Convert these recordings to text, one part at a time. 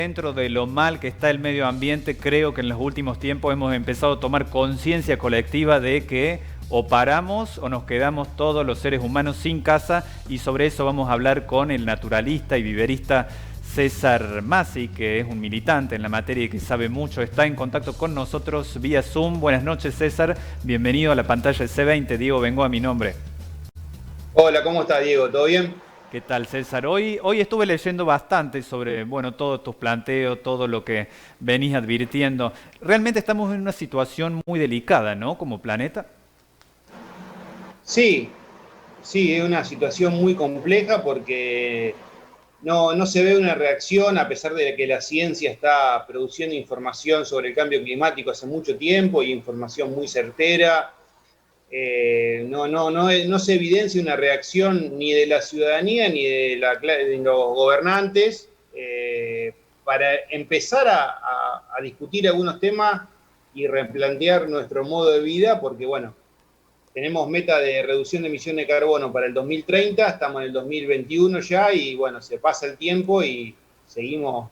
dentro de lo mal que está el medio ambiente, creo que en los últimos tiempos hemos empezado a tomar conciencia colectiva de que o paramos o nos quedamos todos los seres humanos sin casa, y sobre eso vamos a hablar con el naturalista y viverista César Masi, que es un militante en la materia y que sabe mucho. Está en contacto con nosotros vía Zoom. Buenas noches, César. Bienvenido a la pantalla de C20. Diego Bengoa, mi nombre. Hola, ¿cómo estás, Diego? ¿Todo bien? ¿Qué tal, César? Hoy estuve leyendo bastante sobre, bueno, todos tus planteos, todo lo que venís advirtiendo. Realmente estamos en una situación muy delicada, ¿no? Como planeta. Sí, sí, es una situación muy compleja porque no se ve una reacción a pesar de que la ciencia está produciendo información sobre el cambio climático hace mucho tiempo y información muy certera. No se evidencia una reacción ni de la ciudadanía ni de los gobernantes para empezar a discutir algunos temas y replantear nuestro modo de vida, porque bueno, tenemos meta de reducción de emisiones de carbono para el 2030, estamos en el 2021 ya y bueno, se pasa el tiempo y seguimos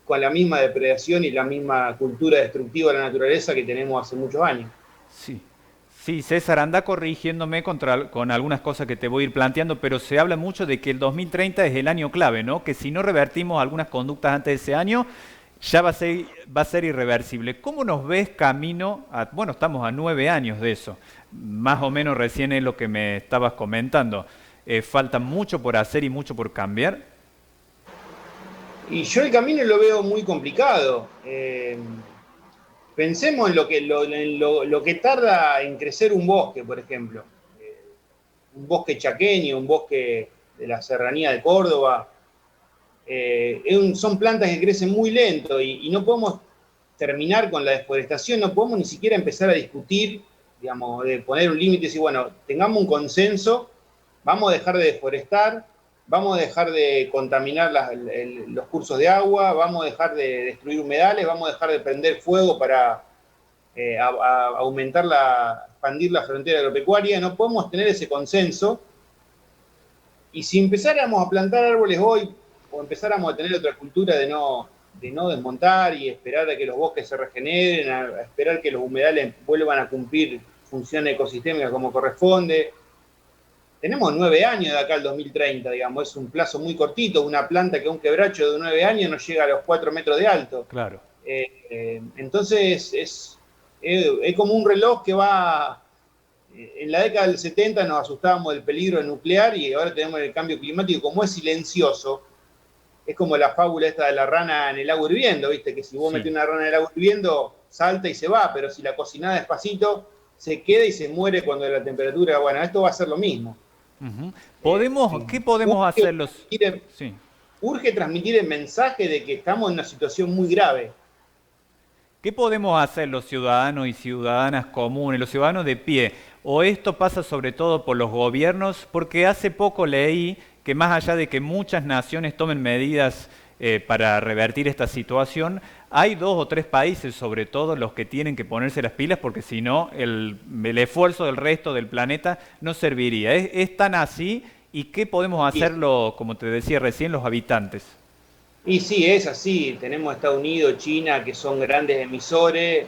con la misma depredación y la misma cultura destructiva de la naturaleza que tenemos hace muchos años. Sí. Sí, César, anda corrigiéndome con algunas cosas que te voy a ir planteando, pero se habla mucho de que el 2030 es el año clave, ¿no? Que si no revertimos algunas conductas antes de ese año, ya va a ser irreversible. ¿Cómo nos ves camino a, bueno, estamos a 9 años de eso, más o menos recién es lo que me estabas comentando. ¿Falta mucho por hacer y mucho por cambiar? Y yo el camino lo veo muy complicado. Pensemos en lo que tarda en crecer un bosque, por ejemplo. Un bosque chaqueño, un bosque de la serranía de Córdoba. Son plantas que crecen muy lento y no podemos terminar con la deforestación, no podemos ni siquiera empezar a discutir, digamos, de poner un límite y decir, bueno, tengamos un consenso, vamos a dejar de deforestar, vamos a dejar de contaminar los cursos de agua, vamos a dejar de destruir humedales, vamos a dejar de prender fuego para aumentar expandir la frontera agropecuaria. No podemos tener ese consenso. Y si empezáramos a plantar árboles hoy, o empezáramos a tener otra cultura de no desmontar y esperar a que los bosques se regeneren, a esperar que los humedales vuelvan a cumplir funciones ecosistémicas como corresponde. Tenemos 9 años de acá al 2030, digamos, es un plazo muy cortito. Una planta que un quebracho de 9 años no llega a los 4 metros de alto. Claro. Entonces es como un reloj que va. En la década del 70 nos asustábamos del peligro nuclear y ahora tenemos el cambio climático. Como es silencioso, es como la fábula esta de la rana en el agua hirviendo, ¿viste? Que si vos Sí. metés una rana en el agua hirviendo, salta y se va, pero si la cocinás despacito, se queda y se muere cuando la temperatura. Bueno, esto va a ser lo mismo. Ujú. Eh, ¿Qué podemos urge, hacer los... Sí. urge transmitir el mensaje de que estamos en una situación muy grave. ¿Qué podemos hacer los ciudadanos y ciudadanas comunes, los ciudadanos de pie? ¿O esto pasa sobre todo por los gobiernos? Porque hace poco leí que más allá de que muchas naciones tomen medidas para revertir esta situación, hay 2 o 3 países sobre todo los que tienen que ponerse las pilas porque si no el esfuerzo del resto del planeta no serviría. Es tan así? ¿Y qué podemos Y hacerlo, como te decía recién, los habitantes? Y sí, es así. Tenemos Estados Unidos, China, que son grandes emisores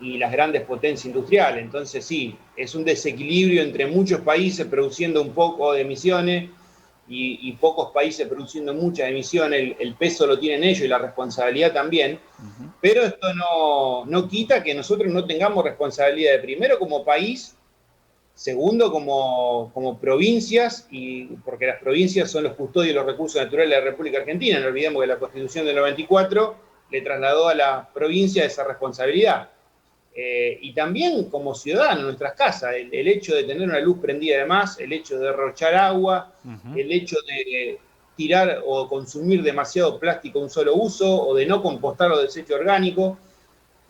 y las grandes potencias industriales. Entonces sí, es un desequilibrio entre muchos países produciendo un poco de emisiones y pocos países produciendo muchas emisiones. El peso lo tienen ellos y la responsabilidad también. Ujú. Pero esto no quita que nosotros no tengamos responsabilidad de primero como país. Segundo, como provincias, y porque las provincias son los custodios de los recursos naturales de la República Argentina. No olvidemos que la Constitución del 94 le trasladó a la provincia esa responsabilidad. Y también como ciudadanos en nuestras casas, el hecho de tener una luz prendida de más, el hecho de derrochar agua, Ujú. el hecho de tirar o consumir demasiado plástico de un solo uso, o de no compostar los desechos orgánicos,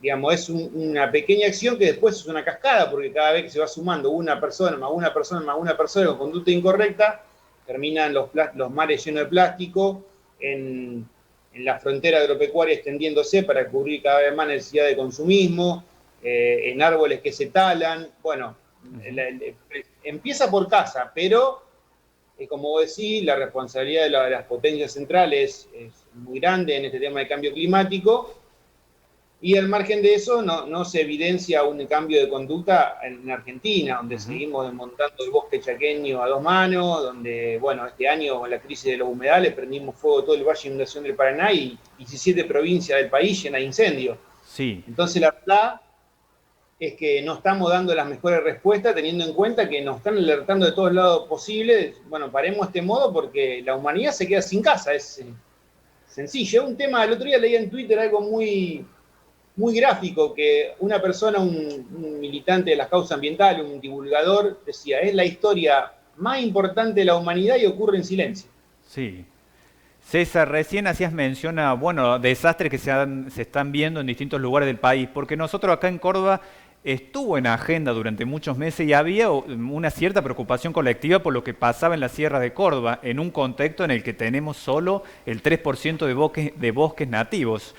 digamos, es una pequeña acción que después es una cascada, porque cada vez que se va sumando una persona, más una persona, más una persona con conducta incorrecta, terminan los mares llenos de plástico, en la frontera agropecuaria extendiéndose para cubrir cada vez más necesidad de consumismo, en árboles que se talan. Bueno, Ujú. empieza por casa, pero como vos decís, la responsabilidad de las potencias centrales muy grande en este tema de cambio climático, y al margen de eso no se evidencia un cambio de conducta en Argentina, donde seguimos desmontando el bosque chaqueño a dos manos, donde, bueno, este año con la crisis de los humedales prendimos fuego todo el Valle de Inundación del Paraná y 17 provincias del país llenas de incendios. Sí. Entonces la verdad es que no estamos dando las mejores respuestas teniendo en cuenta que nos están alertando de todos lados posibles. Bueno, paremos este modo porque la humanidad se queda sin casa, es sencillo. Es un tema, el otro día leí en Twitter algo muy gráfico, que una persona, un militante de las causas ambientales, un divulgador, decía, es la historia más importante de la humanidad y ocurre en silencio. Sí. César, recién hacías mención a, bueno, desastres que se están viendo en distintos lugares del país, porque nosotros acá en Córdoba estuvo en agenda durante muchos meses y había una cierta preocupación colectiva por lo que pasaba en la Sierra de Córdoba, en un contexto en el que tenemos solo el 3% de bosques nativos,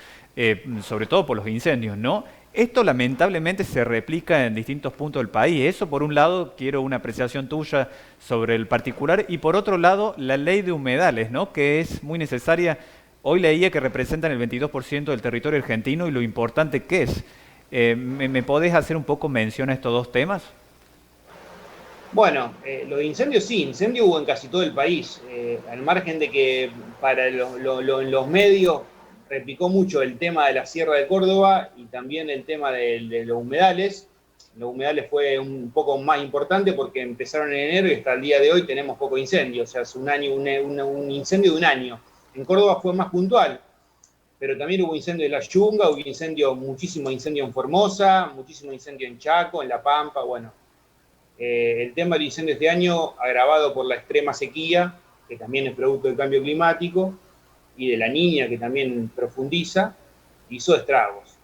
sobre todo por los incendios, ¿no? Esto lamentablemente se replica en distintos puntos del país. Eso por un lado, quiero una apreciación tuya sobre el particular, y por otro lado, la ley de humedales, ¿no? Que es muy necesaria. Hoy leía que representan el 22% del territorio argentino y lo importante que es. ¿Me podés hacer un poco mención a estos dos temas? Bueno, los incendios sí, incendios hubo en casi todo el país, al margen de que para en los medios replicó mucho el tema de la Sierra de Córdoba y también el tema de los humedales. Los humedales fue un poco más importante porque empezaron en enero y hasta el día de hoy tenemos poco incendio, o sea, es un año, un incendio de un año. En Córdoba fue más puntual, pero también hubo incendio en La Yunga, hubo incendio, muchísimo incendio en Formosa, muchísimo incendio en Chaco, en La Pampa, bueno. El tema del incendio este año, agravado por la extrema sequía, que también es producto del cambio climático, y de la niña, que también profundiza, hizo estragos.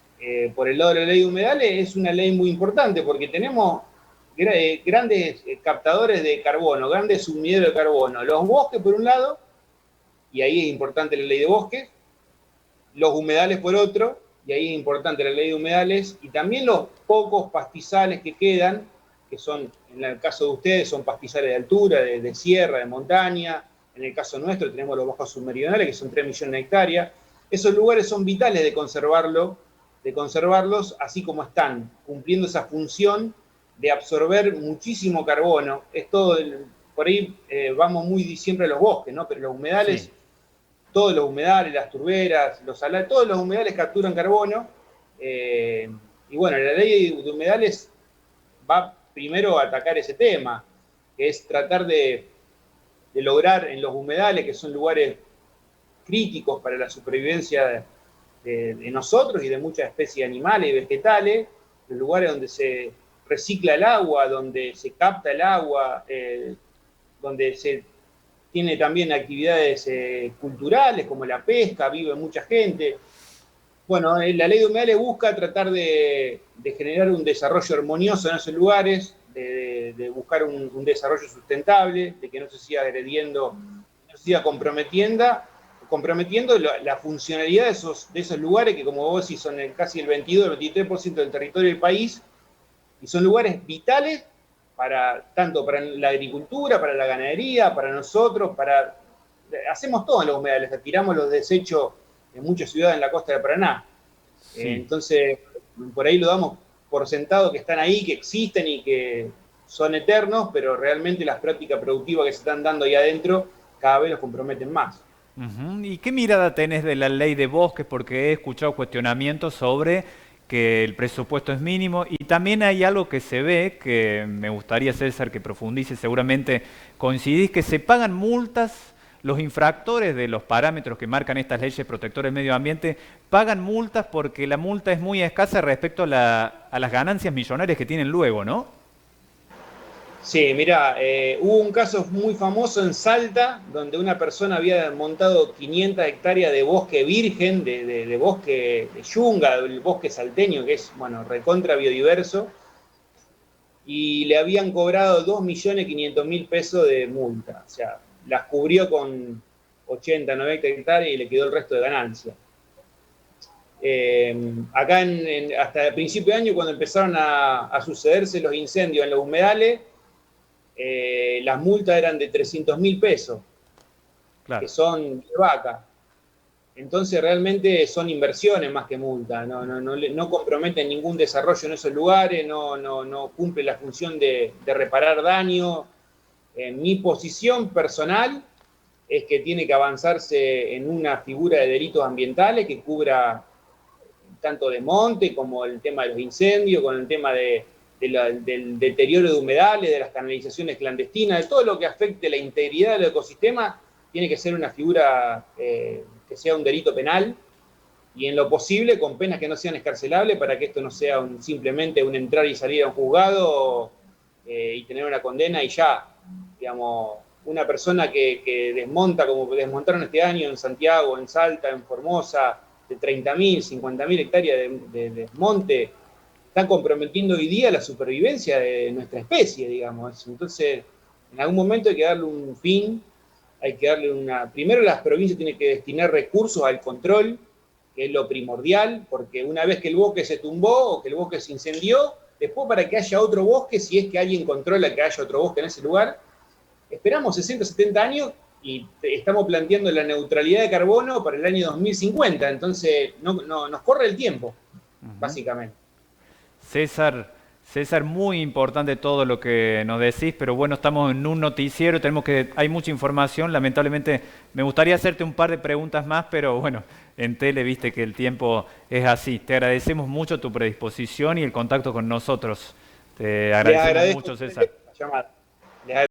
Por el lado de la ley de humedales, es una ley muy importante, porque tenemos grandes captadores de carbono, grandes sumideros de carbono. Los bosques, por un lado, y ahí es importante la ley de bosques, los humedales por otro, y ahí es importante la ley de humedales, y también los pocos pastizales que quedan, que son, en el caso de ustedes, son pastizales de altura, de sierra, de montaña. En el caso nuestro tenemos los bajos submeridionales, que son 3 millones de hectáreas. Esos lugares son vitales de conservarlos así como están, cumpliendo esa función de absorber muchísimo carbono. Es todo, por ahí vamos muy siempre a los bosques, ¿no? Pero los humedales, Sí. todos los humedales, las turberas, los salares, todos los humedales capturan carbono. Y bueno, la ley de humedales va primero a atacar ese tema, que es tratar de lograr en los humedales, que son lugares críticos para la supervivencia de nosotros y de muchas especies animales y vegetales, los lugares donde se recicla el agua, donde se capta el agua, donde se tiene también actividades culturales como la pesca, vive mucha gente. Bueno, la ley de humedales busca tratar de generar un desarrollo armonioso en esos lugares, de buscar un desarrollo sustentable, de que no se siga agrediendo, no se siga comprometiendo la funcionalidad de esos lugares que, como vos decís, son casi el 22, el 23% del territorio del país, y son lugares vitales tanto para la agricultura, para la ganadería, para nosotros, hacemos todo en los humedales, tiramos los desechos en muchas ciudades en la costa de Paraná. Sí. Entonces, por ahí lo damos por sentado que están ahí, que existen y que son eternos, pero realmente las prácticas productivas que se están dando ahí adentro cada vez los comprometen más. Ujú. ¿Y qué mirada tenés de la ley de bosques? Porque he escuchado cuestionamientos sobre que el presupuesto es mínimo y también hay algo que se ve, que me gustaría, César, que profundice, seguramente coincidís, que se pagan multas, los infractores de los parámetros que marcan estas leyes protectoras del medio ambiente, pagan multas porque la multa es muy escasa respecto a, a las ganancias millonarias que tienen luego, ¿no? Sí, mira, hubo un caso muy famoso en Salta, donde una persona había montado 500 hectáreas de bosque virgen, de bosque de yunga, del bosque salteño, que es, bueno, recontra biodiverso, y le habían cobrado 2.500.000 pesos de multa. O sea, las cubrió con 80, 90 hectáreas y le quedó el resto de ganancia. Acá hasta el principio de año, cuando empezaron a sucederse los incendios en los humedales, las multas eran de 300.000 pesos, que Claro. son de vaca. Entonces realmente son inversiones más que multa, no comprometen ningún desarrollo en esos lugares, no cumple la función de reparar daño. Mi posición personal es que tiene que avanzarse en una figura de delitos ambientales que cubra tanto de monte como el tema de los incendios, con el tema del deterioro de humedales, de las canalizaciones clandestinas, de todo lo que afecte la integridad del ecosistema, tiene que ser una figura que sea un delito penal y en lo posible con penas que no sean escarcelables para que esto no sea simplemente un entrar y salir a un juzgado y tener una condena y ya, digamos, una persona que desmonta, como desmontaron este año en Santiago, en Salta, en Formosa, de 30.000, 50.000 hectáreas de desmonte, están comprometiendo hoy día la supervivencia de nuestra especie, digamos. Entonces, en algún momento hay que darle un fin, hay que darle una... Primero las provincias tienen que destinar recursos al control, que es lo primordial, porque una vez que el bosque se tumbó o que el bosque se incendió, después para que haya otro bosque, si es que alguien controla que haya otro bosque en ese lugar, esperamos 60, 70 años y estamos planteando la neutralidad de carbono para el año 2050, entonces nos corre el tiempo, básicamente. César, muy importante todo lo que nos decís, pero bueno, estamos en un noticiero, hay mucha información, lamentablemente me gustaría hacerte un par de preguntas más, pero bueno, en tele viste que el tiempo es así. Te agradecemos mucho tu predisposición y el contacto con nosotros. Te agradecemos mucho, César. La llamada.